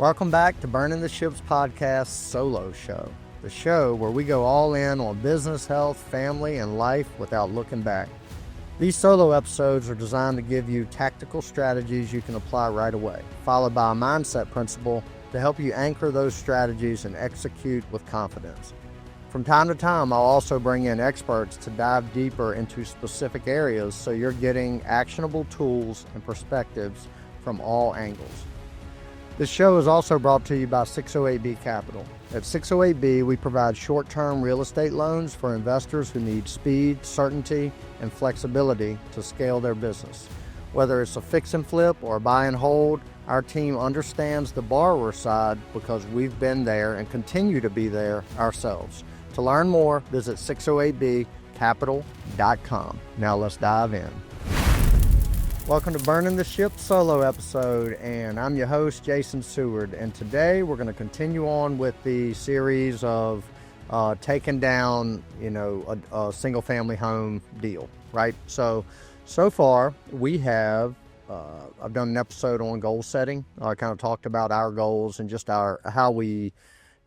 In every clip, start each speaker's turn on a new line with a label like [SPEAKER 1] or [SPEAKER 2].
[SPEAKER 1] Welcome back to Burning the Ships Podcast Solo Show, the show where we go all in on business, health, family, and life without looking back. These solo episodes are designed to give you tactical strategies you can apply right away, followed by a mindset principle to help you anchor those strategies and execute with confidence. From time to time, I'll also bring in experts to dive deeper into specific areas so you're getting actionable tools and perspectives from all angles. This show is also brought to you by 608B Capital. At 608B, we provide short-term real estate loans for investors who need speed, certainty, and flexibility to scale their business. Whether it's a fix and flip or a buy and hold, our team understands the borrower side because we've been there and continue to be there ourselves. To learn more, visit 608bcapital.com. Now let's dive in. Welcome to Burning the Ship solo episode, and I'm your host, Jason Seward, and today we're going to continue on with the series of taking down, a single-family home deal, right? So far, we have, I've done an episode on goal setting. I kind of talked about our goals and just how we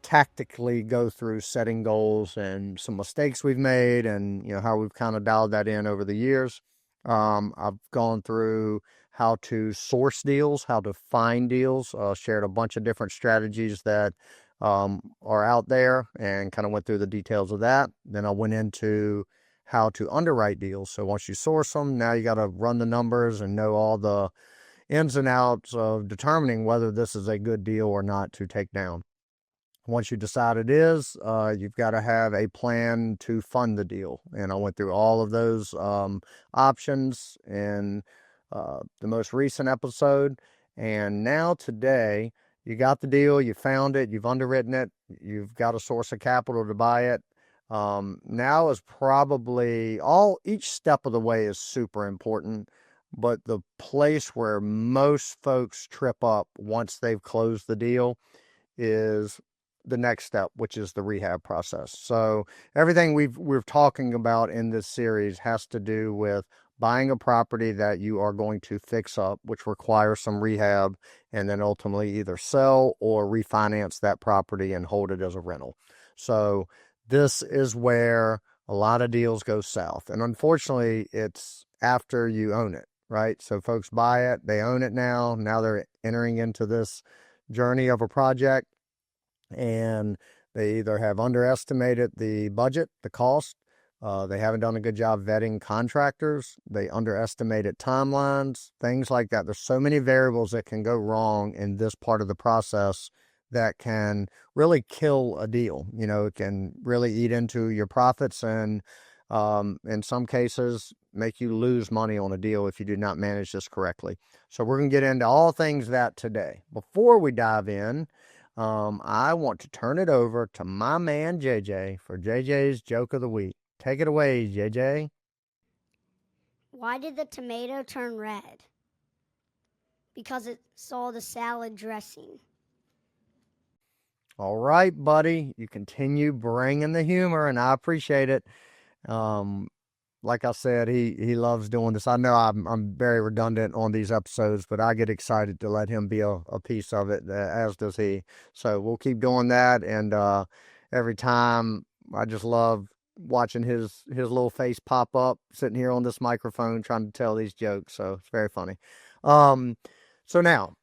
[SPEAKER 1] tactically go through setting goals and some mistakes we've made and, how we've kind of dialed that in over the years. I've gone through how to source deals, how to find deals, shared a bunch of different strategies that are out there and kind of went through the details of that. Then I went into how to underwrite deals. So once you source them, now you got to run the numbers and know all the ins and outs of determining whether this is a good deal or not to take down. Once you decide it is, you've got to have a plan to fund the deal. And I went through all of those options in the most recent episode. And now today, you got the deal, you found it, you've underwritten it, you've got a source of capital to buy it. Now is probably each step of the way is super important. But the place where most folks trip up once they've closed the deal is the next step, which is the rehab process. So everything we're talking about in this series has to do with buying a property that you are going to fix up, which requires some rehab, and then ultimately either sell or refinance that property and hold it as a rental. So this is where a lot of deals go south. And unfortunately, it's after you own it, right? So folks buy it, they own it now. Now they're entering into this journey of a project, and they either have underestimated the budget, the cost, they haven't done a good job vetting contractors, they underestimated timelines, things like that. There's so many variables that can go wrong in this part of the process that can really kill a deal. It can really eat into your profits and in some cases make you lose money on a deal if you do not manage this correctly. So we're going to get into all things that today. Before we dive in, I want to turn it over to my man JJ for JJ's Joke of the Week. Take it away, JJ.
[SPEAKER 2] Why did the tomato turn red? Because it saw the salad dressing.
[SPEAKER 1] All right, buddy. You continue bringing the humor, and I appreciate it. Like I said, he loves doing this. I know I'm very redundant on these episodes, but I get excited to let him be a piece of it, as does he. So we'll keep doing that. And every time, I just love watching his little face pop up, sitting here on this microphone trying to tell these jokes. So it's very funny. So now,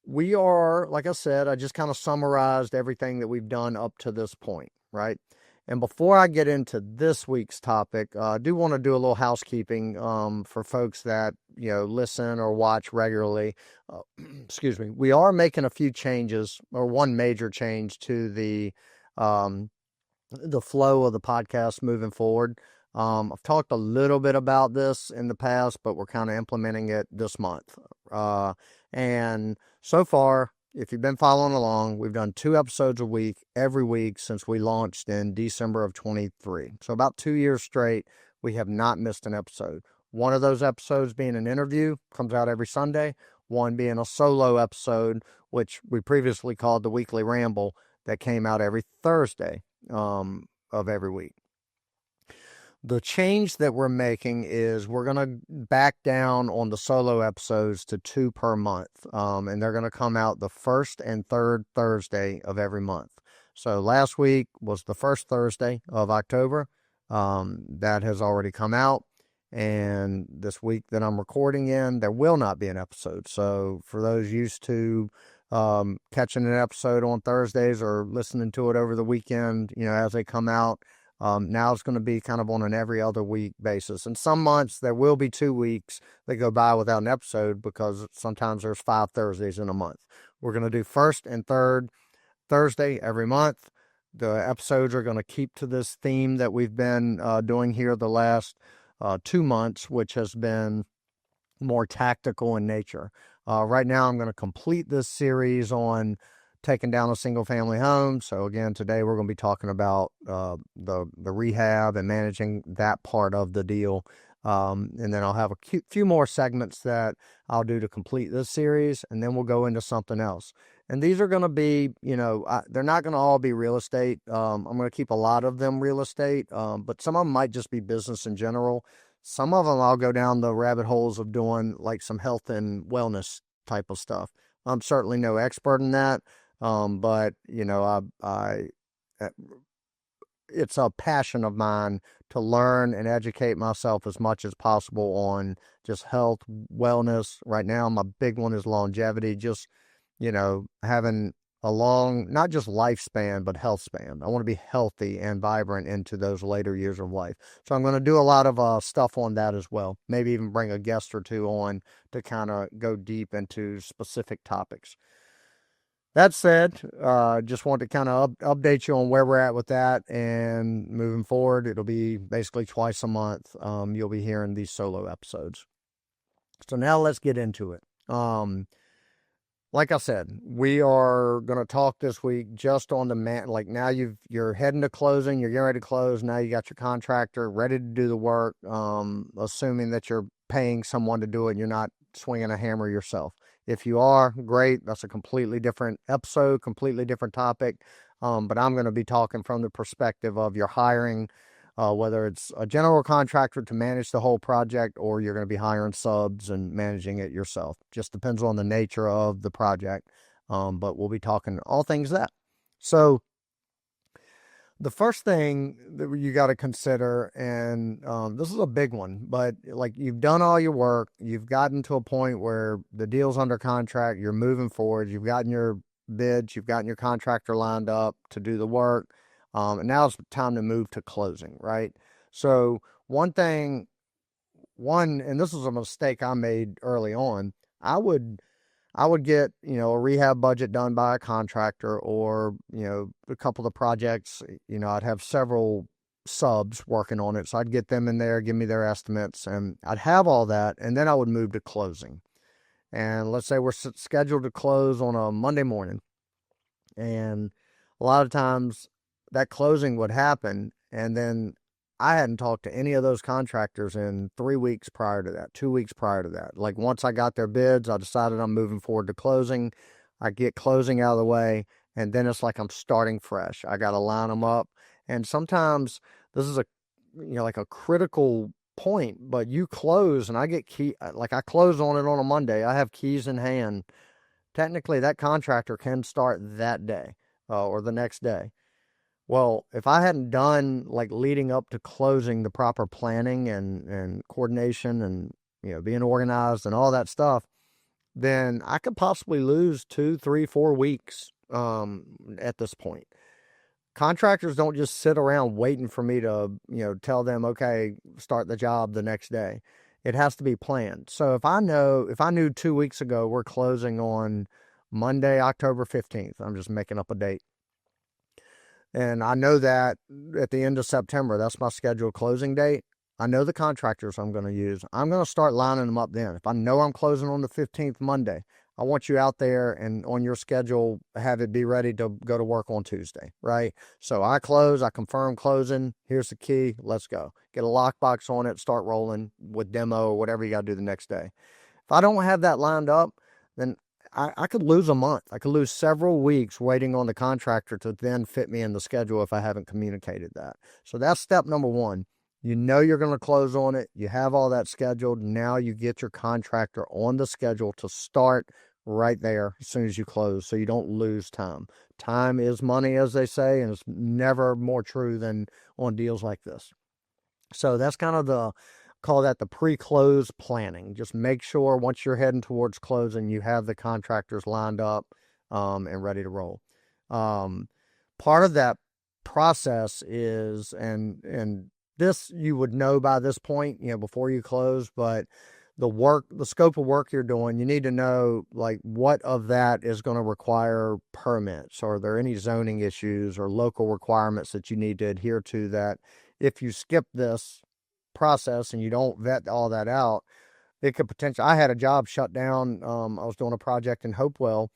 [SPEAKER 1] we are, like I said, I just kind of summarized everything that we've done up to this point, right? And before I get into this week's topic, I do want to do a little housekeeping for folks that, listen or watch regularly. Excuse me. We are making a few changes, or one major change to the flow of the podcast moving forward. I've talked a little bit about this in the past, but we're kind of implementing it this month. And so far, if you've been following along, we've done 2 episodes a week, every week since we launched in December of 23. So about 2 years straight, we have not missed an episode. One of those episodes being an interview, comes out every Sunday. One being a solo episode, which we previously called the Weekly Ramble, that came out every Thursday of every week. The change that we're making is we're going to back down on the solo episodes to 2 per month. And they're going to come out the first and third Thursday of every month. So last week was the first Thursday of October. That has already come out. And this week that I'm recording in, there will not be an episode. So for those used to catching an episode on Thursdays or listening to it over the weekend, as they come out, now it's going to be kind of on an every other week basis. And some months there will be 2 weeks that go by without an episode because sometimes there's 5 Thursdays in a month. We're going to do first and third Thursday every month. The episodes are going to keep to this theme that we've been doing here the last 2 months, which has been more tactical in nature. Right now I'm going to complete this series on taking down a single family home. So again, today we're going to be talking about the rehab and managing that part of the deal. And then I'll have a few more segments that I'll do to complete this series, and then we'll go into something else. And these are going to be, they're not going to all be real estate. I'm going to keep a lot of them real estate, but some of them might just be business in general. Some of them I'll go down the rabbit holes of doing like some health and wellness type of stuff. I'm certainly no expert in that. But it's a passion of mine to learn and educate myself as much as possible on just health, wellness. Right now, my big one is longevity, just, having a long, not just lifespan, but health span. I want to be healthy and vibrant into those later years of life. So I'm going to do a lot of stuff on that as well. Maybe even bring a guest or two on to kind of go deep into specific topics. That said, just want to kind of update you on where we're at with that, and moving forward, it'll be basically twice a month. You'll be hearing these solo episodes. So now let's get into it. Like I said, we are going to talk this week just on the like now you're heading to closing, you're getting ready to close. Now you got your contractor ready to do the work, assuming that you're paying someone to do it and you're not swinging a hammer yourself. If you are, great. That's a completely different episode, completely different topic. But I'm going to be talking from the perspective of your hiring, whether it's a general contractor to manage the whole project, or you're going to be hiring subs and managing it yourself. Just depends on the nature of the project. But we'll be talking all things that. So the first thing that you got to consider, and this is a big one, but like you've done all your work, you've gotten to a point where the deal's under contract, you're moving forward, you've gotten your bids, you've gotten your contractor lined up to do the work, and now it's time to move to closing, right? So and this was a mistake I made early on, I would get, a rehab budget done by a contractor, or, a couple of projects, I'd have several subs working on it. So I'd get them in there, give me their estimates, and I'd have all that. And then I would move to closing. And let's say we're scheduled to close on a Monday morning. And a lot of times that closing would happen. And then I hadn't talked to any of those contractors in 3 weeks prior to that, 2 weeks prior to that. Like once I got their bids, I decided I'm moving forward to closing. I get closing out of the way, and then it's like I'm starting fresh. I got to line them up. And sometimes this is like a critical point, but you close and I get I close on it on a Monday. I have keys in hand. Technically that contractor can start that day or the next day. Well, if I hadn't done like leading up to closing the proper planning and coordination and, being organized and all that stuff, then I could possibly lose 2, 3, 4 weeks at this point. Contractors don't just sit around waiting for me to, tell them, okay, start the job the next day. It has to be planned. So if I knew 2 weeks ago we're closing on Monday, October 15th, I'm just making up a date. And I know that at the end of September, that's my scheduled closing date. I know the contractors I'm going to use. I'm going to start lining them up then. If I know I'm closing on the 15th Monday, I want you out there and on your schedule, have it be ready to go to work on Tuesday, right? So I close, I confirm closing. Here's the key. Let's go. Get a lockbox on it, start rolling with demo or whatever you got to do the next day. If I don't have that lined up, then I could lose a month. I could lose several weeks waiting on the contractor to then fit me in the schedule if I haven't communicated that. So that's step number one. You know you're going to close on it. You have all that scheduled. Now you get your contractor on the schedule to start right there as soon as you close, so you don't lose time. Time is money, as they say, and it's never more true than on deals like this. So that's kind of call that the pre-close planning. Just make sure once you're heading towards closing, you have the contractors lined up and ready to roll. Part of that process is, and this you would know by this point, before you close, but the scope of work you're doing, you need to know like what of that is going to require permits, or are there any zoning issues or local requirements that you need to adhere to, that if you skip this process and you don't vet all that out, it could potentially. I had a job shut down. I was doing a project in Hopewell.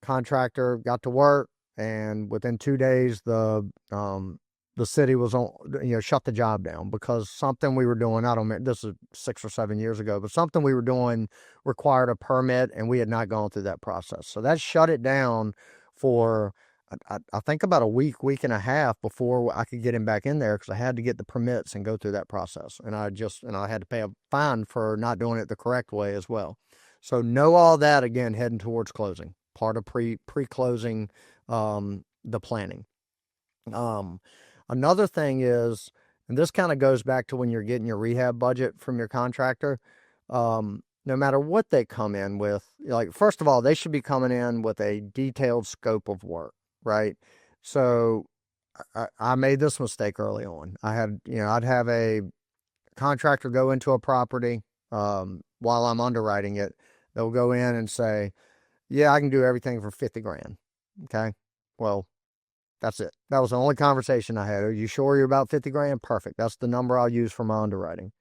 [SPEAKER 1] Contractor got to work, and within 2 days, the city was on, shut the job down because something we were doing. I don't remember, this is 6 or 7 years ago, but something we were doing required a permit, and we had not gone through that process. So that shut it down for I think about a week and a half before I could get him back in there, because I had to get the permits and go through that process. And I had to pay a fine for not doing it the correct way as well. So know all that, again, heading towards closing. Part of pre-closing, the planning. Another thing is, and this kind of goes back to when you're getting your rehab budget from your contractor, no matter what they come in with, like, first of all, they should be coming in with a detailed scope of work, right? So I made this mistake early on. I'd have a contractor go into a property while I'm underwriting it. They'll go in and say, yeah, I can do everything for 50 grand. Okay. Well, that's it. That was the only conversation I had. Are you sure you're about 50 grand? Perfect. That's the number I'll use for my underwriting.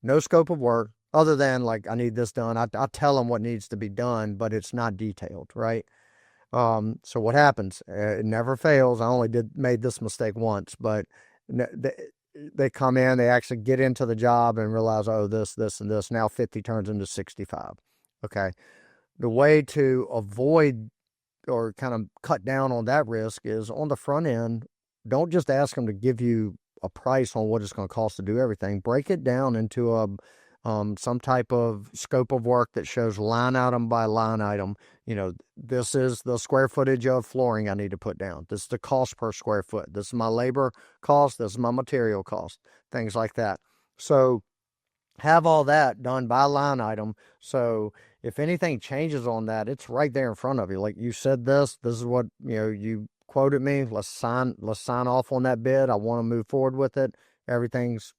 [SPEAKER 1] No scope of work other than, like, I need this done. I tell them what needs to be done, but it's not detailed, right? So what happens? It never fails. I only made this mistake once, but they come in, they actually get into the job and realize, oh, this, and this. Now 50 turns into 65. Okay. The way to avoid or kind of cut down on that risk is, on the front end, don't just ask them to give you a price on what it's going to cost to do everything. Break it down into some type of scope of work that shows line item by line item. This is the square footage of flooring I need to put down. This is the cost per square foot. This is my labor cost. This is my material cost. Things like that. So have all that done by line item. So if anything changes on that, it's right there in front of you. Like, you said this is what, you quoted me. Let's sign off on that bid. I want to move forward with it. Everything's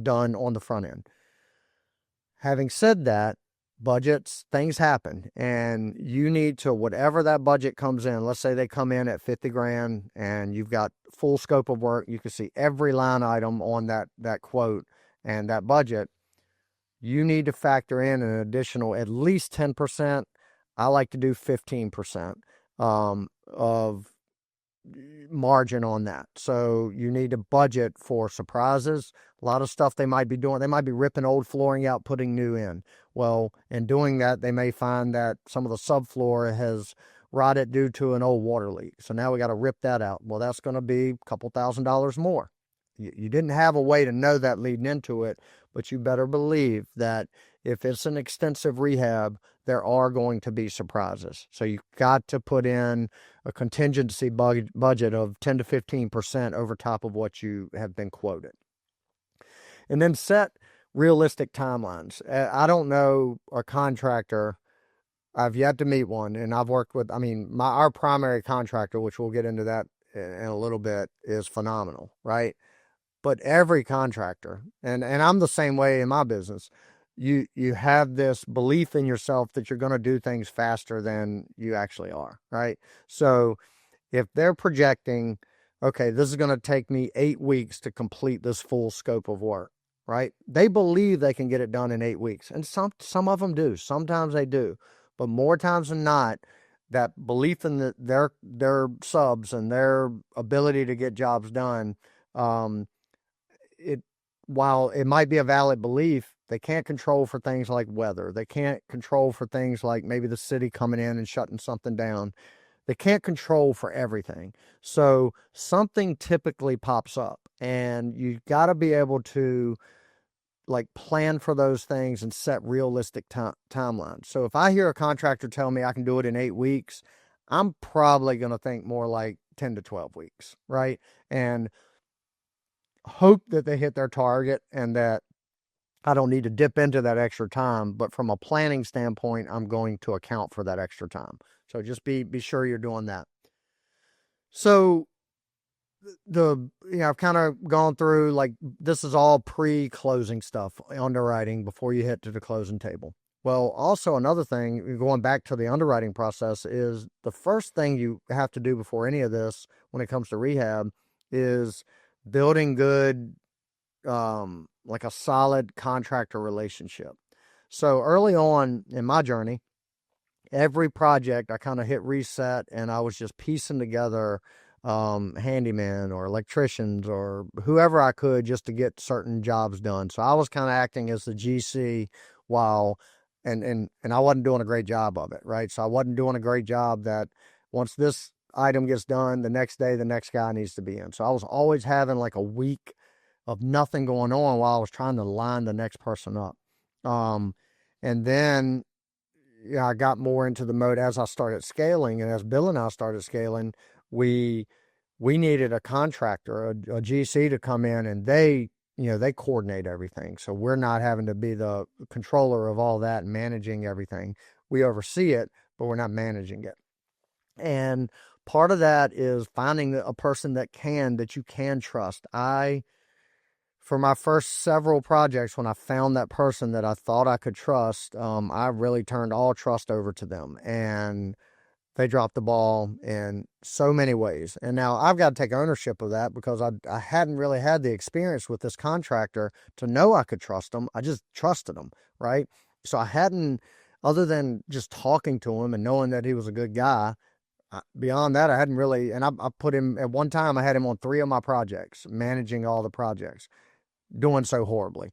[SPEAKER 1] done on the front end. Having said that, budgets, things happen, and you need to, whatever that budget comes in, let's say they come in at 50 grand and you've got full scope of work. You can see every line item on that quote and that budget. You need to factor in an additional at least 10%. I like to do 15% of margin on that. So you need to budget for surprises. A lot of stuff they might be doing, they might be ripping old flooring out, putting new in. Well, in doing that, they may find that some of the subfloor has rotted due to an old water leak. So now we got to rip that out. Well, that's going to be a couple $1,000s more. You didn't have a way to know that leading into it, but you better believe that if it's an extensive rehab, there are going to be surprises. So you've got to put in a contingency budget of 10 to 15% over top of what you have been quoted. And then set realistic timelines. I don't know a contractor. I've yet to meet one, and I've worked with, our primary contractor, which we'll get into that in a little bit, is phenomenal, right? But every contractor, and I'm the same way in my business, you have this belief in yourself that you're going to do things faster than you actually are, right? So if they're projecting, okay, this is going to take me 8 weeks to complete this full scope of work, right? They believe they can get it done in 8 weeks. And some of them do. Sometimes they do. But more times than not, that belief in their subs and their ability to get jobs done, while it might be a valid belief, they can't control for things like weather. They can't control for things like maybe the city coming in and shutting something down. they can't control for everything. So something typically pops up, and you got to be able to like plan for those things and set realistic timelines. So if I hear a contractor tell me I can do it in 8 weeks, I'm probably going to think more like 10 to 12 weeks, right? And hope that they hit their target and that I don't need to dip into that extra time. But from a planning standpoint, I'm going to account for that extra time. So just be sure you're doing that. So I've kind of gone through, like, this is all pre-closing stuff, underwriting before you hit to the closing table. Well, also another thing, going back to the underwriting process, is the first thing you have to do before any of this when it comes to rehab is building good, like a solid contractor relationship. So early on in my journey, every project I kind of hit reset and I was just piecing together handyman or electricians or whoever I could just to get certain jobs done. So I was kind of acting as the GC while and I wasn't doing a great job of it, right? So I wasn't doing a great job that once this item gets done, the next day the next guy needs to be in. So I was always having like a week of nothing going on while I was trying to line the next person up. And then I got more into the mode as I started scaling, and as Bill and I started scaling, we needed a contractor, a GC to come in, and they coordinate everything. So we're not having to be the controller of all that and managing everything. We oversee it, but we're not managing it. And part of that is finding a person that you can trust. For my first several projects, when I found that person that I thought I could trust, I really turned all trust over to them, and they dropped the ball in so many ways. And now I've got to take ownership of that because I hadn't really had the experience with this contractor to know I could trust him. I just trusted him, right? So I hadn't, other than just talking to him and knowing that he was a good guy, beyond that, I hadn't really, and I put him, at one time, I had him on 3 of my projects, managing all the projects, doing so horribly.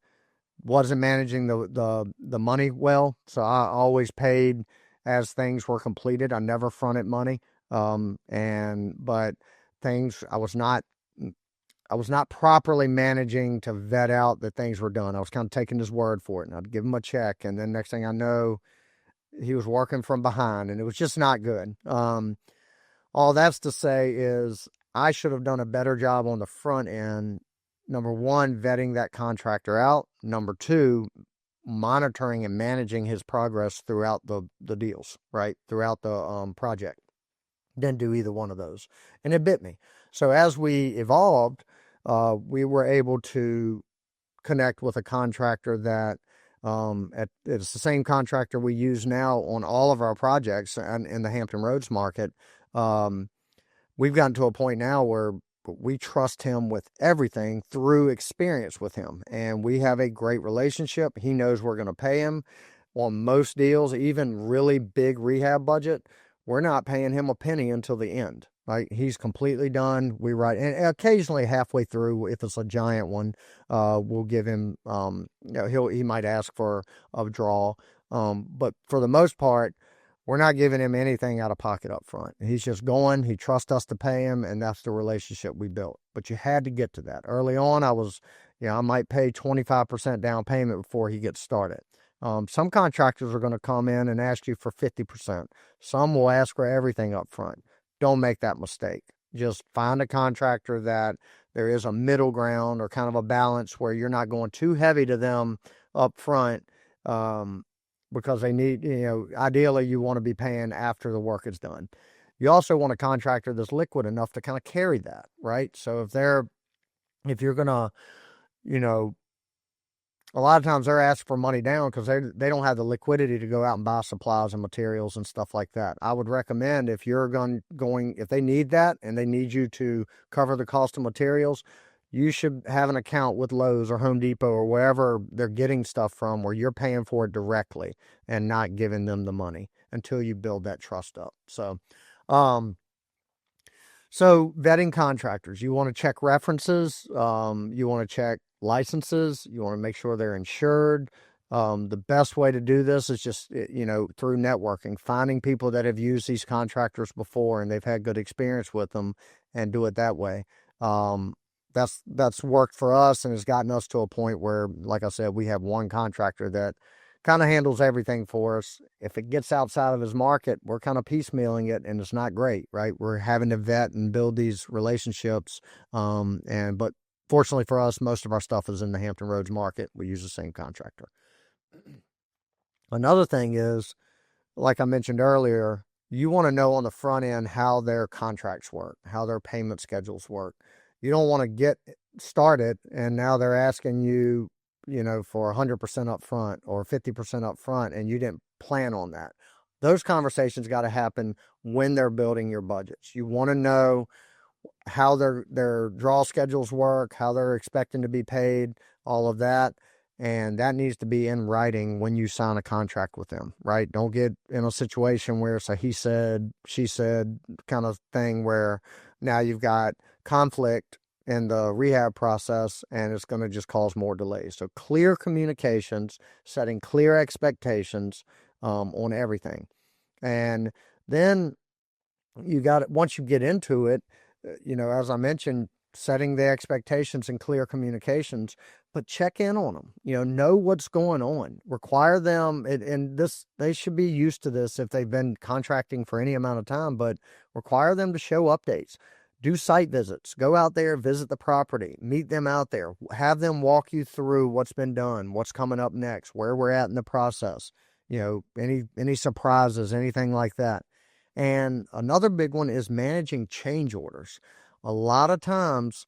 [SPEAKER 1] Wasn't managing the money well, so I always paid as things were completed. I never fronted money, but things I was not properly managing to vet out that things were done. I was kind of taking his word for it, and I'd give him a check, and then next thing I know, he was working from behind, and it was just not good. All that's to say is I should have done a better job on the front end. Number one, vetting that contractor out. Number two, monitoring and managing his progress throughout the deals, right? Throughout the project. Didn't do either one of those. And it bit me. So as we evolved, we were able to connect with a contractor that it's the same contractor we use now on all of our projects and in the Hampton Roads market. We've gotten to a point now where we trust him with everything through experience with him, and we have a great relationship. He knows we're going to pay him on most deals, even really big rehab budget. We're not paying him a penny until the end. Right? He's completely done. We write, and occasionally halfway through, if it's a giant one, we'll give him. He might ask for a draw, but for the most part, we're not giving him anything out of pocket up front. He's just going. He trusts us to pay him, and that's the relationship we built. But you had to get to that. Early on, I might pay 25% down payment before he gets started. Some contractors are going to come in and ask you for 50%. Some will ask for everything up front. Don't make that mistake. Just find a contractor that there is a middle ground or kind of a balance where you're not going too heavy to them up front. Because they need, ideally you want to be paying after the work is done. You also want a contractor that's liquid enough to kind of carry that, right? So if you're going to, a lot of times they're asking for money down because they don't have the liquidity to go out and buy supplies and materials and stuff like that. I would recommend if you're if they need that and they need you to cover the cost of materials, you should have an account with Lowe's or Home Depot or wherever they're getting stuff from where you're paying for it directly and not giving them the money until you build that trust up. So vetting contractors, you want to check references, you want to check licenses, you want to make sure they're insured, The best way to do this is just, through networking, finding people that have used these contractors before and they've had good experience with them, and do it that way. Um, that's worked for us and has gotten us to a point where, like I said, we have one contractor that kind of handles everything for us. If it gets outside of his market, we're kind of piecemealing it, and it's not great, right? We're having to vet and build these relationships. But fortunately for us, most of our stuff is in the Hampton Roads market. We use the same contractor. Another thing is, like I mentioned earlier, you want to know on the front end how their contracts work, how their payment schedules work. You don't want to get started and now they're asking you, for 100% up front or 50% up front, and you didn't plan on that. Those conversations got to happen when they're building your budgets. You want to know how their draw schedules work, how they're expecting to be paid, all of that. And that needs to be in writing when you sign a contract with them, right? Don't get in a situation where it's a he said, she said kind of thing where now you've got conflict in the rehab process and it's going to just cause more delays. So clear communications, setting clear expectations on everything. And then once you get into it, as I mentioned, setting the expectations and clear communications, but check in on them, know what's going on, require them. And this, they should be used to this if they've been contracting for any amount of time, but require them to show updates, do site visits, go out there, visit the property, meet them out there, have them walk you through what's been done, what's coming up next, where we're at in the process, any surprises, anything like that. And another big one is managing change orders. A lot of times,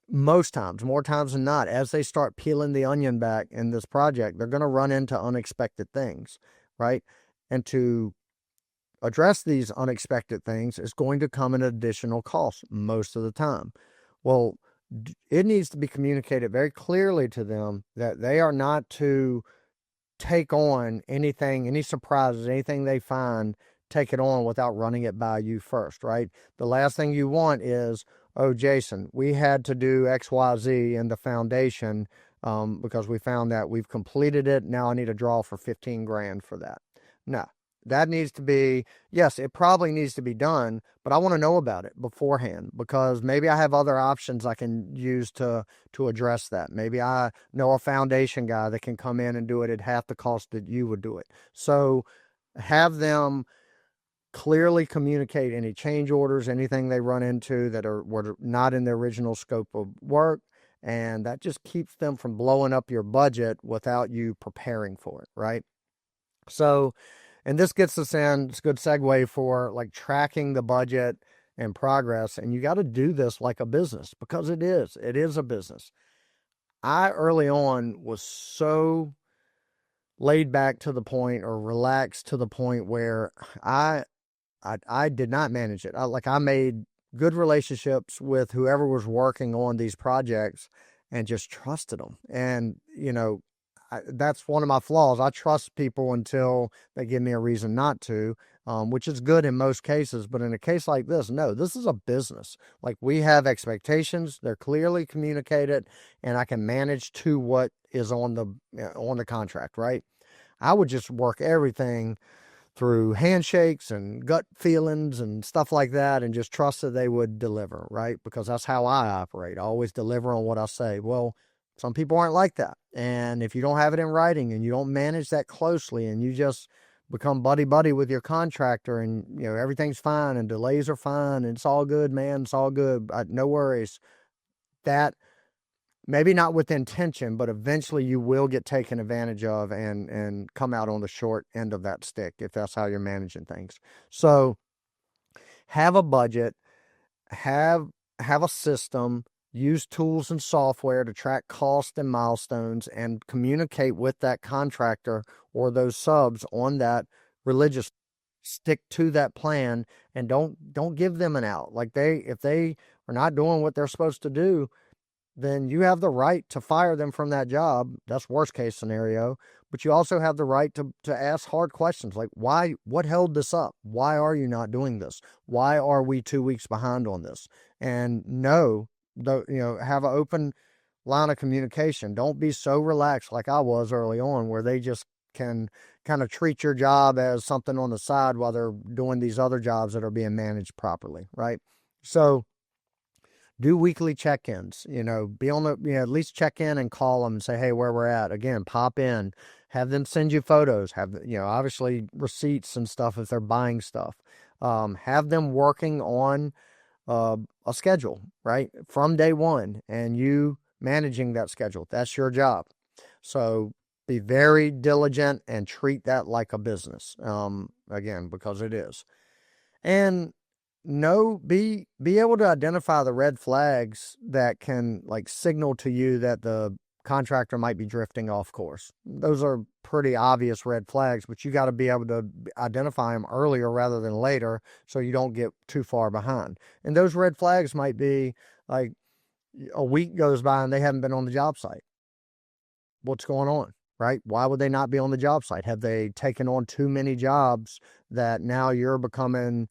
[SPEAKER 1] most times, more times than not, as they start peeling the onion back in this project, they're going to run into unexpected things, right? And to address these unexpected things is going to come at additional cost most of the time. Well, it needs to be communicated very clearly to them that they are not to take on anything, any surprises, anything they find, take it on without running it by you first, right? The last thing you want is, oh, Jason, we had to do XYZ in the foundation because we found that we've completed it. Now I need a draw for 15 grand for that. No, that needs to be, yes, it probably needs to be done, but I want to know about it beforehand because maybe I have other options I can use to address that. Maybe I know a foundation guy that can come in and do it at half the cost that you would do it. So have them clearly communicate any change orders, anything they run into that were not in the original scope of work. And that just keeps them from blowing up your budget without you preparing for it, right? So, and this gets us in, it's a good segue for like tracking the budget and progress. And you got to do this like a business because it is a business. I early on was so laid back to the point or relaxed to the point where I did not manage it. I made good relationships with whoever was working on these projects and just trusted them. And, that's one of my flaws. I trust people until they give me a reason not to, which is good in most cases. But in a case like this, no, this is a business. Like we have expectations. They're clearly communicated and I can manage to what is on the contract, right? I would just work everything through handshakes and gut feelings and stuff like that and just trust that they would deliver, right? Because that's how I operate. I always deliver on what I say. Well, some people aren't like that. And if you don't have it in writing and you don't manage that closely and you just become buddy-buddy with your contractor and, everything's fine and delays are fine and it's all good, man, it's all good, no worries, that maybe not with intention, but eventually you will get taken advantage of and come out on the short end of that stick if that's how you're managing things. So have a budget, have a system, use tools and software to track cost and milestones and communicate with that contractor or those subs on that religious. Stick to that plan and don't give them an out. Like if they are not doing what they're supposed to do, then you have the right to fire them from that job. That's worst case scenario. But you also have the right to ask hard questions like, why, what held this up? Why are you not doing this? Why are we 2 weeks behind on this? And have an line of communication. Don't be so relaxed like I was early on, where they just can kind of treat your job as something on the side while they're doing these other jobs that are being managed properly, right? So do weekly check-ins, be on the, at least check in and call them and say, hey, where we're at. Again, pop in, have them send you photos, have, obviously receipts and stuff if they're buying stuff. Have them working on a schedule, right? From day one, and you managing that schedule. That's your job. So be very diligent and treat that like a business. Again, because it is. And be able to identify the red flags that can like signal to you that the contractor might be drifting off course. Those are pretty obvious red flags, but you got to be able to identify them earlier rather than later so you don't get too far behind. And those red flags might be like a week goes by and they haven't been on the job site. What's going on, right? Why would they not be on the job site? Have they taken on too many jobs that now you're becoming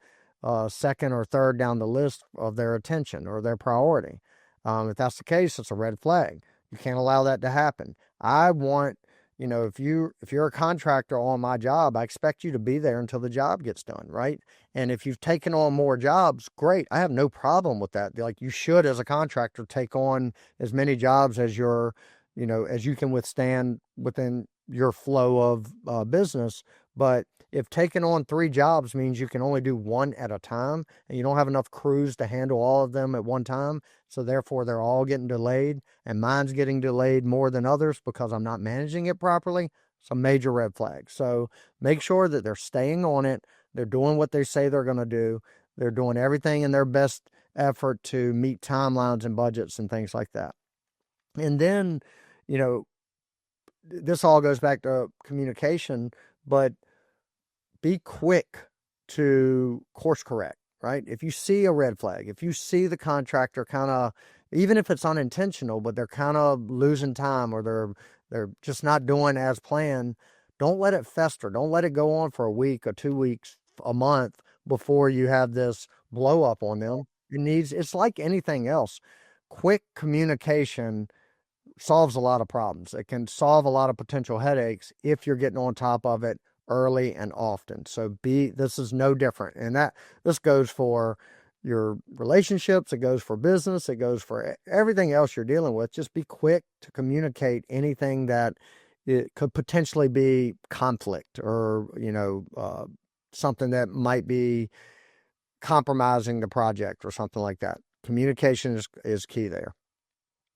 [SPEAKER 1] second or third down the list of their attention or their priority? If that's the case, it's a red flag. You can't allow that to happen. I want, if you're a contractor on my job, I expect you to be there until the job gets done, right? And if you've taken on more jobs, great. I have no problem with that. Like, you should, as a contractor, take on as many jobs as as you can withstand within your flow of business. But if taking on 3 jobs means you can only do one at a time and you don't have enough crews to handle all of them at one time, so therefore they're all getting delayed, and mine's getting delayed more than others because I'm not managing it properly, it's a major red flag. So make sure that they're staying on it. They're doing what they say they're going to do. They're doing everything in their best effort to meet timelines and budgets and things like that. And then, this all goes back to communication, but be quick to course correct, right? If you see a red flag, if you see the contractor kind of, even if it's unintentional, but they're kind of losing time or they're just not doing as planned, don't let it fester. Don't let it go on for a week or 2 weeks, a month before you have this blow up on them. It's like anything else. Quick communication solves a lot of problems. It can solve a lot of potential headaches if you're getting on top of it early and often. So this is no different. And this goes for your relationships, it goes for business, it goes for everything else you're dealing with. Just be quick to communicate anything that it could potentially be conflict or, something that might be compromising the project or something like that. Communication is key there.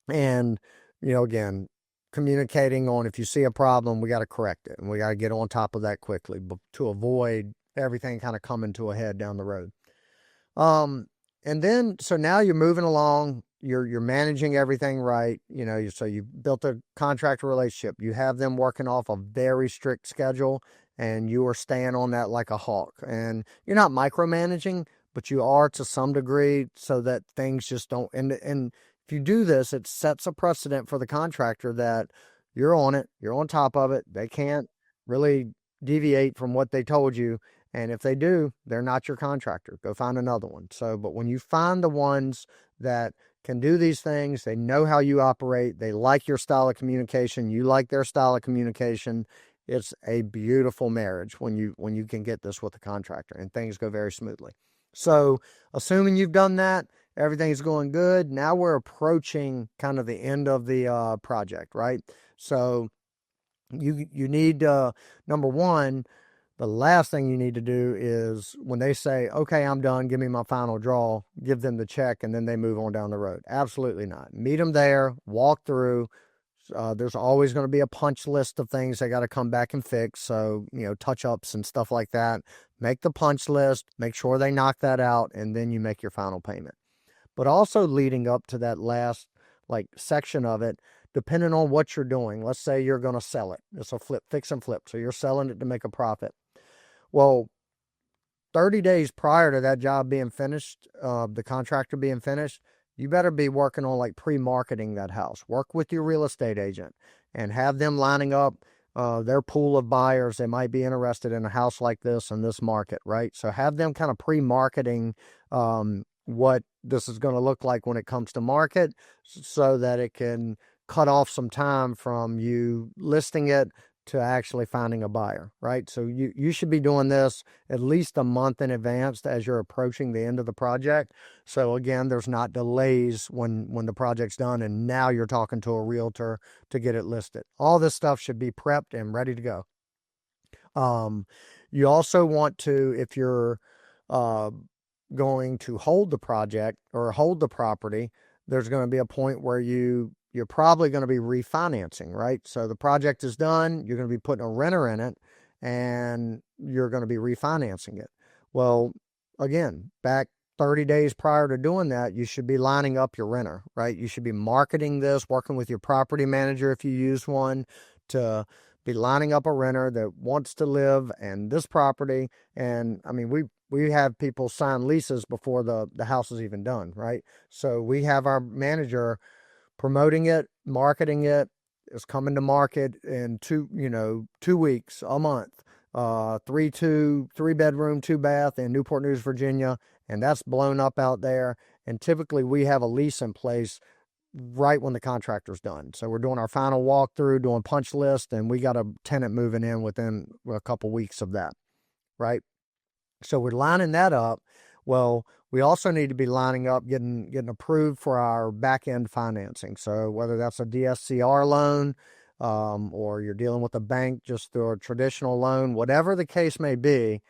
[SPEAKER 1] And, again, communicating on, if you see a problem, we got to correct it and we got to get on top of that quickly to avoid everything kind of coming to a head down the road. And then, so now you're moving along, you're managing everything right. So you built a contractor relationship, you have them working off a very strict schedule and you are staying on that like a hawk, and you're not micromanaging, but you are to some degree so that things just don't, and if you do this, it sets a precedent for the contractor that you're on it, you're on top of it. They can't really deviate from what they told you. And if they do, they're not your contractor. Go find another one. So, but when you find the ones that can do these things, they know how you operate, they like your style of communication, you like their style of communication, it's a beautiful marriage when you can get this with a contractor and things go very smoothly. So, assuming you've done that, everything's going good. Now we're approaching kind of the end of the project, right? So you need, number one, the last thing you need to do is when they say, okay, I'm done, give me my final draw, give them the check, and then they move on down the road. Absolutely not. Meet them there, walk through. There's always going to be a punch list of things they got to come back and fix. So, touch-ups and stuff like that. Make the punch list, make sure they knock that out, and then you make your final payment. But also leading up to that last section of it, depending on what you're doing, let's say you're going to sell it. It's a fix and flip. So you're selling it to make a profit. Well, 30 days prior to that job being finished, the contractor being finished, you better be working on pre-marketing that house. Work with your real estate agent and have them lining up their pool of buyers that might be interested in a house like this in this market, right? So have them kind of pre-marketing what this is going to look like when it comes to market, so that it can cut off some time from you listing it to actually finding a buyer, right? So you should be doing this at least a month in advance as you're approaching the end of the project. So again, there's not delays when the project's done and now you're talking to a realtor to get it listed. All this stuff should be prepped and ready to go. You also want to, if you're going to hold the project or hold the property, there's going to be a point where you're probably going to be refinancing, right? So the project is done, you're going to be putting a renter in it, and you're going to be refinancing it. Well, again, back 30 days prior to doing that, you should be lining up your renter, right? You should be marketing this, working with your property manager if you use one, to be lining up a renter that wants to live in this property. And I mean, we have people sign leases before the house is even done, right? So we have our manager promoting it, marketing it. It's coming to market in 2 weeks, a month. 3-bedroom, 2-bath in Newport News, Virginia, and that's blown up out there. And typically we have a lease in place right when the contractor's done. So we're doing our final walkthrough, doing punch list, and we got a tenant moving in within a couple weeks of that, right? So we're lining that up. Well, we also need to be lining up, getting approved for our back-end financing. So whether that's a DSCR loan, or you're dealing with a bank just through a traditional loan, whatever the case may be,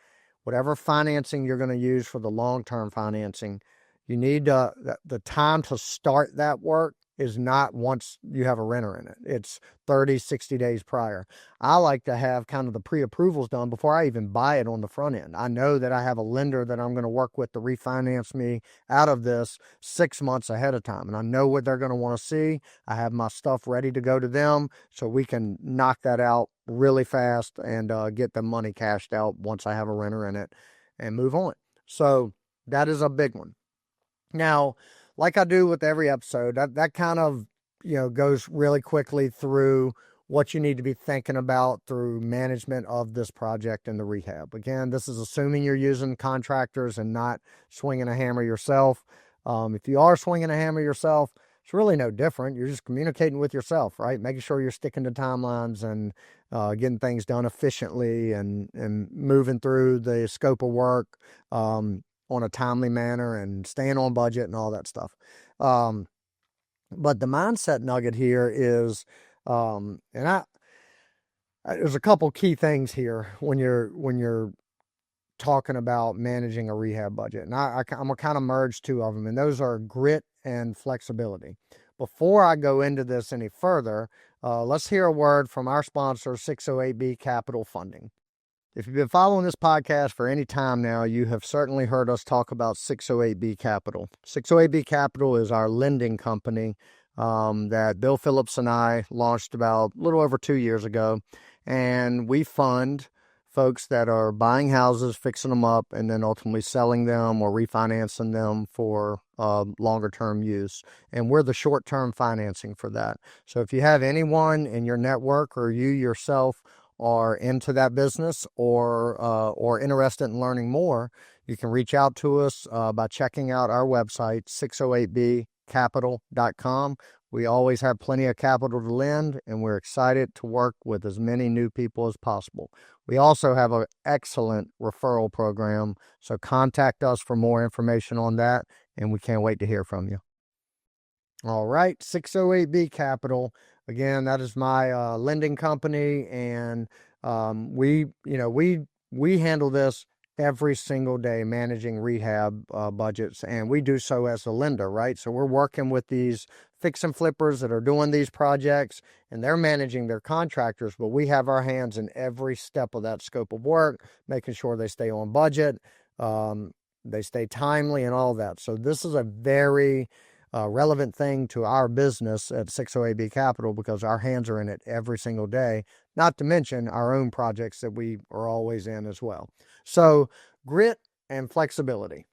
[SPEAKER 1] whatever financing you're going to use for the long-term financing, you need the time to start that work is not once you have a renter in it. It's 30, 60 days prior. I like to have kind of the pre-approvals done before I even buy it on the front end. I know that I have a lender that I'm going to work with to refinance me out of this 6 months ahead of time. And I know what they're going to want to see. I have my stuff ready to go to them so we can knock that out really fast and get the money cashed out once I have a renter in it and move on. So that is a big one. Now, like I do with every episode, that kind of, goes really quickly through what you need to be thinking about through management of this project and the rehab. Again, this is assuming you're using contractors and not swinging a hammer yourself. If you are swinging a hammer yourself, it's really no different. You're just communicating with yourself, right? Making sure you're sticking to timelines and getting things done efficiently and moving through the scope of work on a timely manner and staying on budget and all that stuff. But the mindset nugget here is, there's a couple key things here when you're talking about managing a rehab budget. And I'm gonna kind of merge two of them, and those are grit and flexibility. Before I go into this any further, let's hear a word from our sponsor, 608B Capital Funding. If you've been following this podcast for any time now, you have certainly heard us talk about 608B Capital. 608B Capital is our lending company that Bill Phillips and I launched about a little over 2 years ago. And we fund folks that are buying houses, fixing them up, and then ultimately selling them or refinancing them for longer term use. And we're the short term financing for that. So if you have anyone in your network or you yourself are into that business or interested in learning more, you can reach out to us by checking out our website, 608bcapital.com. We always have plenty of capital to lend, and we're excited to work with as many new people as possible. We also have an excellent referral program, so contact us for more information on that, and we can't wait to hear from you. All right, 608B Capital. Again, that is my lending company, and we handle this every single day, managing rehab budgets, and we do so as a lender, right? So we're working with these fix and flippers that are doing these projects, and they're managing their contractors, but we have our hands in every step of that scope of work, making sure they stay on budget, they stay timely, and all that. So this is a very relevant thing to our business at 608B Capital because our hands are in it every single day, not to mention our own projects that we are always in as well. So grit and flexibility.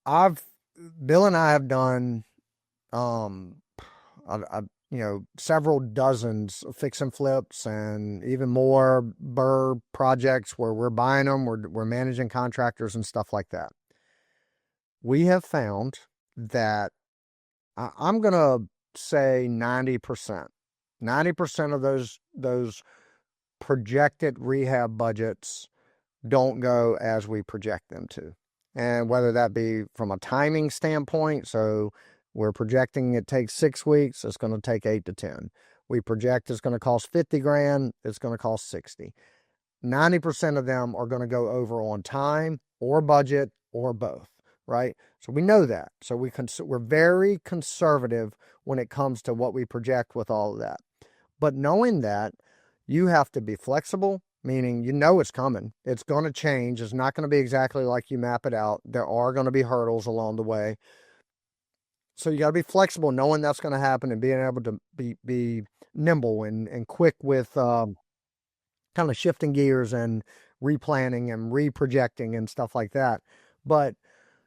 [SPEAKER 1] Bill and I have done several dozens of fix and flips and even more BRRRR projects where we're buying them, we're managing contractors and stuff like that. we have found that I'm going to say 90%. 90% of those projected rehab budgets don't go as we project them to. And whether that be from a timing standpoint, so we're projecting it takes 6 weeks, it's going to take 8 to 10. We project it's going to cost 50 grand, it's going to cost 60. 90% of them are going to go over on time or budget or both, right? So we know that. So we're very conservative when it comes to what we project with all of that. But knowing that, you have to be flexible, meaning it's coming. It's going to change. It's not going to be exactly like you map it out. There are going to be hurdles along the way. So you got to be flexible, knowing that's going to happen and being able to be nimble and quick with kind of shifting gears and replanning and reprojecting and stuff like that. But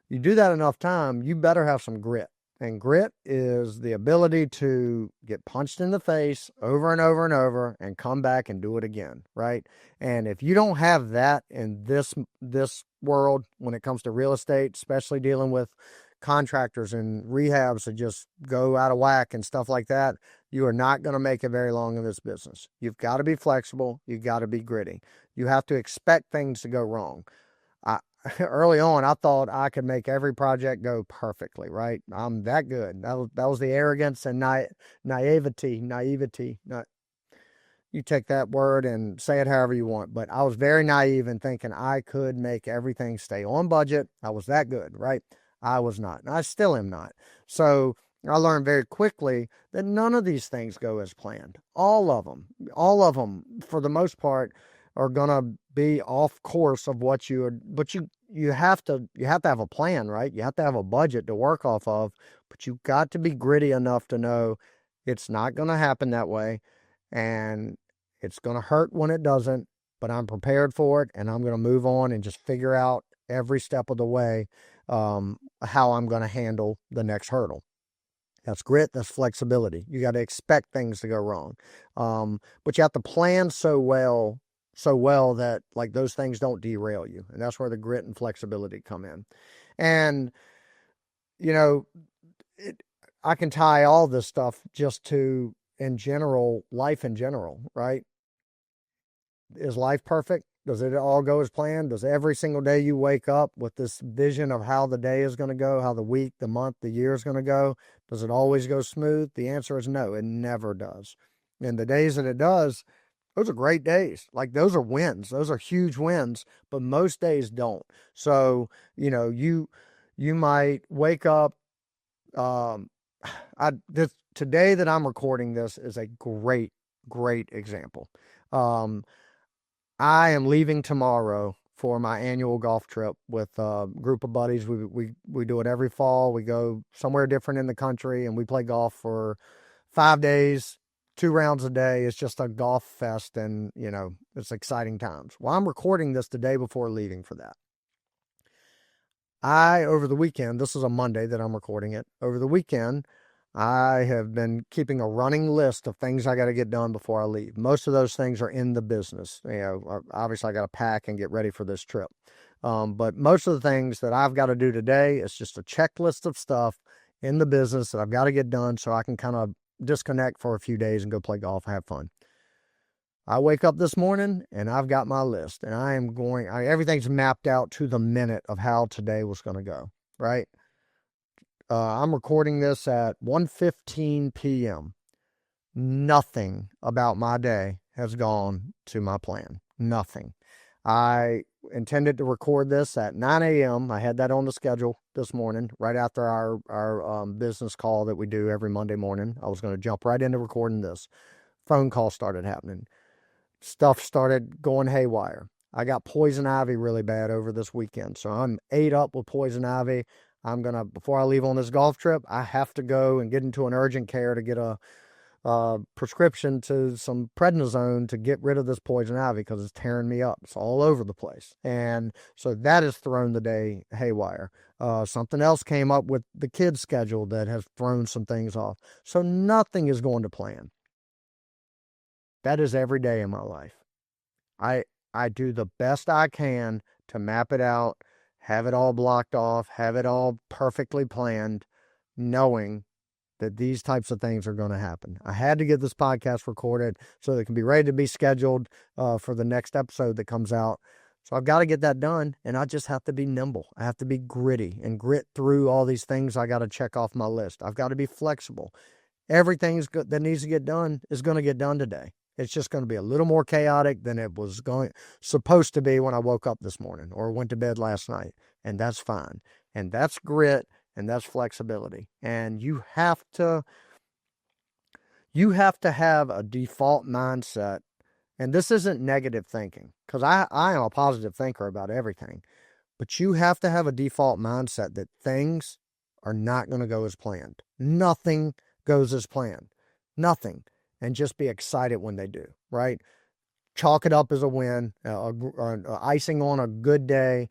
[SPEAKER 1] you do that enough time, you better have some grit. And grit is the ability to get punched in the face over and over and over and come back and do it again, right? And if you don't have that in this world when it comes to real estate, especially dealing with contractors and rehabs that just go out of whack and stuff like that, you are not going to make it very long in this business. You've got to be flexible. You've got to be gritty. You have to expect things to go wrong. Early on, I thought I could make every project go perfectly, right? I'm that good. That was the arrogance and naivety. You take that word and say it however you want. But I was very naive in thinking I could make everything stay on budget. I was that good, right? I was not. And I still am not. So I learned very quickly that none of these things go as planned. All of them, for the most part, are going to be off course of what you are. But you have to have a plan, right? You have to have a budget to work off of. But you've got to be gritty enough to know it's not going to happen that way. And it's going to hurt when it doesn't, but I'm prepared for it, and I'm going to move on and just figure out every step of the way how I'm going to handle the next hurdle. That's grit. That's flexibility. You got to expect things to go wrong, but you have to plan so well that like those things don't derail you, and that's where the grit and flexibility come in. And I can tie all this stuff just to life in general, right? Is life perfect? Does it all go as planned? Does every single day you wake up with this vision of how the day is going to go, how the week, the month, the year is going to go? Does it always go smooth? The answer is no, it never does. And the days that it does, those are great days. Like those are wins. Those are huge wins, but most days don't. So, you might wake up, today that I'm recording this is a great example. I am leaving tomorrow for my annual golf trip with a group of buddies. We do it every fall. We go somewhere different in the country and we play golf for 5 days, 2 rounds a day. It's just a golf fest, and it's exciting times. Well, I'm recording this the day before leaving for that. Over the weekend, this is a Monday that I'm recording it. Over the weekend, I have been keeping a running list of things I got to get done before I leave. Most of those things are in the business. Obviously I got to pack and get ready for this trip. But most of the things that I've got to do today is just a checklist of stuff in the business that I've got to get done so I can kind of disconnect for a few days and go play golf and have fun. I wake up this morning and I've got my list, and everything's mapped out to the minute of how today was going to go, right? I'm recording this at 1:15 p.m. Nothing about my day has gone to my plan. Nothing. I intended to record this at 9 a.m. I had that on the schedule this morning, right after our business call that we do every Monday morning. I was going to jump right into recording this. Phone calls started happening. Stuff started going haywire. I got poison ivy really bad over this weekend, so I'm ate up with poison ivy. Before I leave on this golf trip, I have to go and get into an urgent care to get a prescription to some prednisone to get rid of this poison ivy because it's tearing me up. It's all over the place. And so that has thrown the day haywire. Something else came up with the kids' schedule that has thrown some things off. So nothing is going to plan. That is every day in my life. I do the best I can to map it out, have it all blocked off, have it all perfectly planned, knowing that these types of things are going to happen. I had to get this podcast recorded so that it can be ready to be scheduled for the next episode that comes out. So I've got to get that done, and I just have to be nimble. I have to be gritty and grit through all these things I got to check off my list. I've got to be flexible. Everything that needs to get done is going to get done today. It's just going to be a little more chaotic than it was supposed to be when I woke up this morning or went to bed last night. And that's fine. And that's grit, and that's flexibility. And you have to have a default mindset. And this isn't negative thinking, because I am a positive thinker about everything. But you have to have a default mindset that things are not going to go as planned. Nothing goes as planned. Nothing. And just be excited when they do, right? Chalk it up as a win, icing on a good day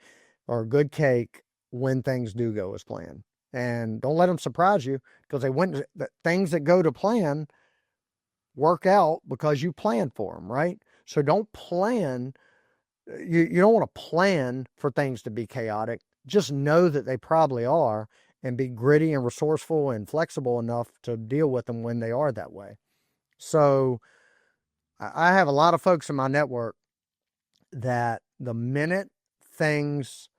[SPEAKER 1] or a good cake when things do go as planned. And don't let them surprise you, because things that go to plan work out because you planned for them, right? So don't plan. You don't want to plan for things to be chaotic. Just know that they probably are, and be gritty and resourceful and flexible enough to deal with them when they are that way. So I have a lot of folks in my network that the minute things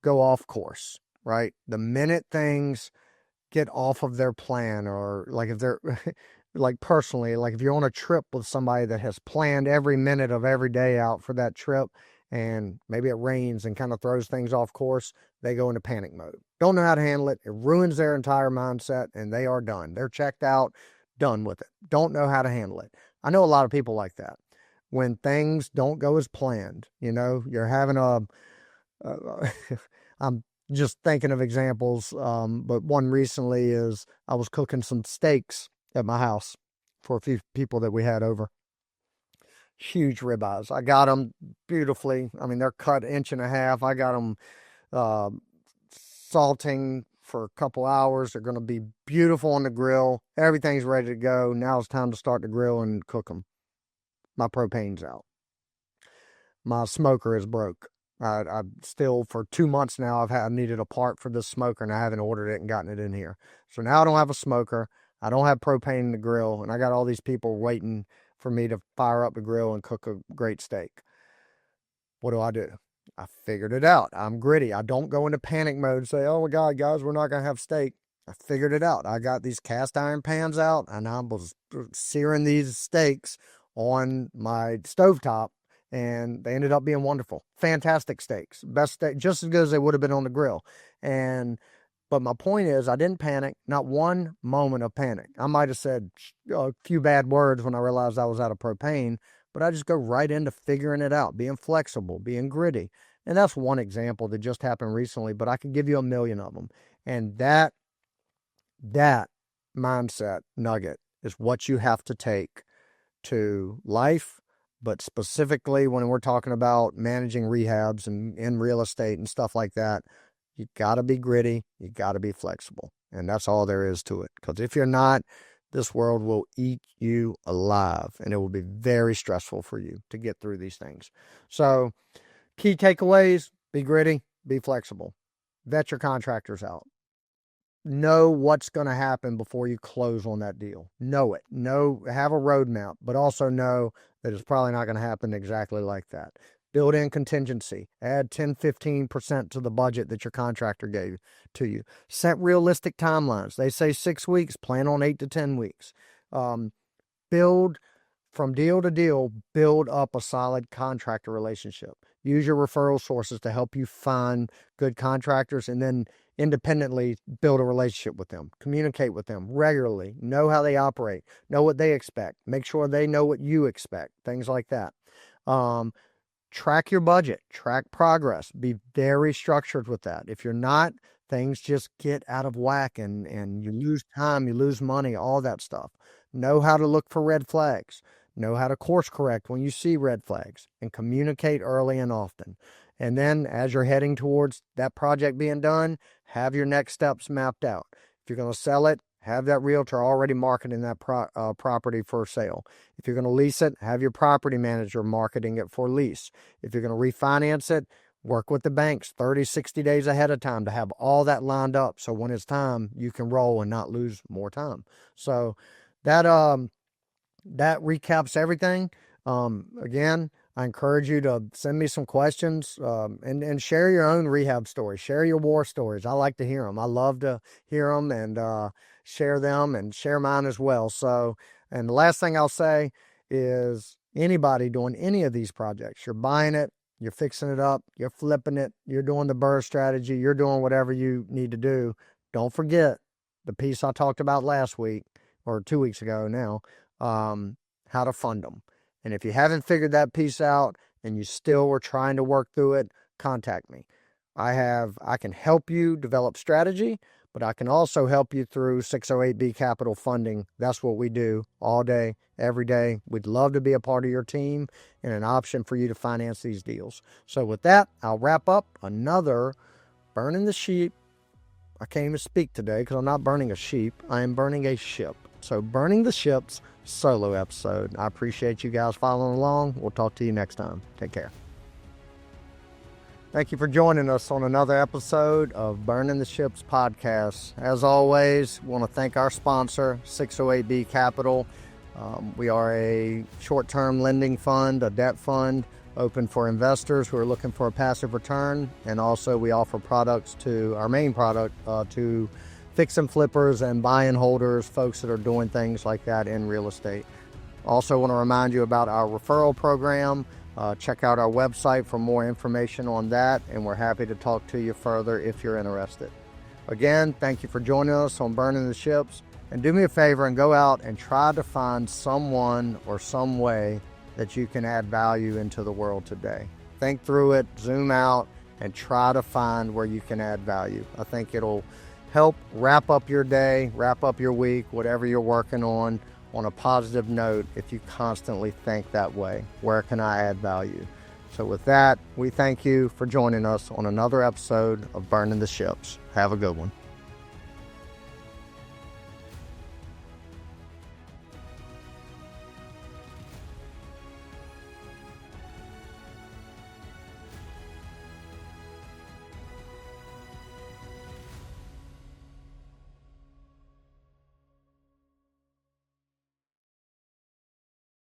[SPEAKER 1] go off course, right? The minute things get off of their plan, or like if they're like personally, like if you're on a trip with somebody that has planned every minute of every day out for that trip, and maybe it rains and kind of throws things off course, they go into panic mode. Don't know how to handle it. It ruins their entire mindset, and they are done. They're checked out, done with it. Don't know how to handle it. I know a lot of people like that. When things don't go as planned, you're having I'm just thinking of examples, but one recently is I was cooking some steaks at my house for a few people that we had over. Huge ribeyes. I got them beautifully. I mean, they're cut 1.5 inches. I got them salting for a couple hours. They're going to be beautiful on the grill. Everything's ready to go. Now it's time to start the grill and cook them. My propane's out. My smoker is broke. I still, for 2 months now, I needed a part for this smoker, and I haven't ordered it and gotten it in here. So now I don't have a smoker. I don't have propane in the grill, and I got all these people waiting for me to fire up the grill and cook a great steak. What do? I figured it out. I'm gritty. I don't go into panic mode and say, oh my God, guys, we're not going to have steak. I figured it out. I got these cast iron pans out, and I was searing these steaks on my stovetop, and they ended up being wonderful. Fantastic steaks. Best steak, just as good as they would have been on the grill. But my point is, I didn't panic. Not one moment of panic. I might have said a few bad words when I realized I was out of propane, but I just go right into figuring it out, being flexible, being gritty. And that's one example that just happened recently, but I could give you a million of them. And that mindset nugget is what you have to take to life, but specifically when we're talking about managing rehabs and in real estate and stuff like that. You got to be gritty. You got to be flexible. And that's all there is to it. Because if you're not, this world will eat you alive. And it will be very stressful for you to get through these things. So key takeaways: be gritty, be flexible. Vet your contractors out. Know what's going to happen before you close on that deal. Know it. Have a roadmap, but also know that it's probably not going to happen exactly like that. Build in contingency. Add 10-15% to the budget that your contractor gave to you. Set realistic timelines. They say 6 weeks. Plan on 8 to 10 weeks. Build from deal to deal. Build up a solid contractor relationship. Use your referral sources to help you find good contractors, and then independently build a relationship with them. Communicate with them regularly. Know how they operate. Know what they expect. Make sure they know what you expect. Things like that. Track your budget, track progress, be very structured with that. If you're not, things just get out of whack, and you lose time, you lose money, all that stuff. Know how to look for red flags. Know how to course correct when you see red flags, and communicate early and often. And then as you're heading towards that project being done, have your next steps mapped out. If you're going to sell it, have that realtor already marketing that property for sale. If you're going to lease it, have your property manager marketing it for lease. If you're going to refinance it, Work with the banks 30, 60 days ahead of time to have all that lined up. So when it's time, you can roll and not lose more time. So that recaps everything. Again, I encourage you to send me some questions and share your own rehab stories. Share your war stories. I like to hear them. I love to hear them and share them and share mine as well. So, and the last thing I'll say is anybody doing any of these projects, you're buying it, you're fixing it up, you're flipping it, you're doing the BRRRR strategy, you're doing whatever you need to do. Don't forget the piece I talked about last week or 2 weeks ago now, how to fund them. And if you haven't figured that piece out and you still were trying to work through it, contact me. I can help you develop strategy, but I can also help you through 608B capital funding. That's what we do all day, every day. We'd love to be a part of your team and an option for you to finance these deals. So with that, I'll wrap up another Burning the Sheep. I can't even speak today because I'm not burning a sheep. I am burning a ship. So Burning the Ships solo episode. I appreciate you guys following along. We'll talk to you next time. Take care. Thank you for joining us on another episode of Burning the Ships podcast. As always, want to thank our sponsor, 608B Capital. We are a short-term lending fund, a debt fund, open for investors who are looking for a passive return. And also we offer products to, our main product, to fix and flippers and buy and holders, folks that are doing things like that in real estate. Also want to remind you about our referral program. Check out our website for more information on that, and we're happy to talk to you further if you're interested. Again, thank you for joining us on Burning the Ships, and do me a favor and go out and try to find someone or some way that you can add value into the world today. Think through it, zoom out, and try to find where you can add value. I think it'll help wrap up your day, wrap up your week, whatever you're working on a positive note if you constantly think that way. Where can I add value? So with that, we thank you for joining us on another episode of Burning the Ships. Have a good one.